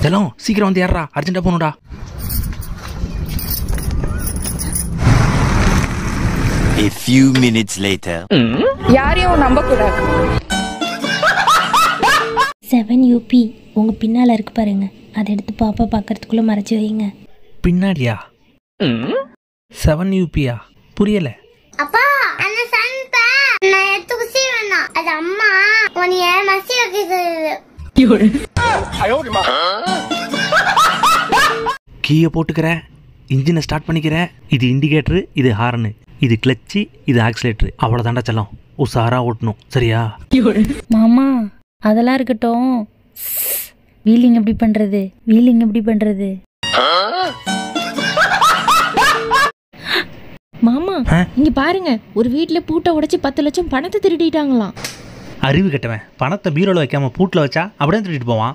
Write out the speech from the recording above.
செல்லம் சீக்கிரம் வந்து ஏறா, அர்ஜென்ட்டா போகணும்டா. A few minutes later. யாரையும் நம்ப கூடாது. 7UP உங்க பின்னால இருக்கு பாருங்க, அதை எடுத்து பாப்பா பார்க்கறதுக்குள்ள மறைச்சு வைங்க. பின்னாடியா? 7UPயா? புரியல. அப்பா அந்த சன்ப நான் எடுத்து குசி வேணாம், அது அம்மா உன்னைய மசி வைக்கிறது. கீயை போட்டுக்கிறேன், இன்ஜினை ஸ்டார்ட் பண்ணிக்கிறேன். இது இண்டிகேட்டரு, இது ஹார்னு, இது கிளச்சு, இது ஆக்சிலேட்டரு. அவ்வளோதாண்டா செல்லம், உஷாரா ஓட்டணும் சரியா? மாமா அதெல்லாம் இருக்கட்டும், வீலிங் எப்படி பண்றது? வீலிங் எப்படி பண்றது? மாமா இங்க பாருங்க, ஒரு வீட்டுல பூட்டை உடைச்சு 10 லட்சம் பணத்தை திருடிட்டாங்களாம். அறிவு கட்டவன் பணத்தை பீரோல வைக்காம பூட்டில் வச்சா அப்படியே திருடிட்டு போவான்.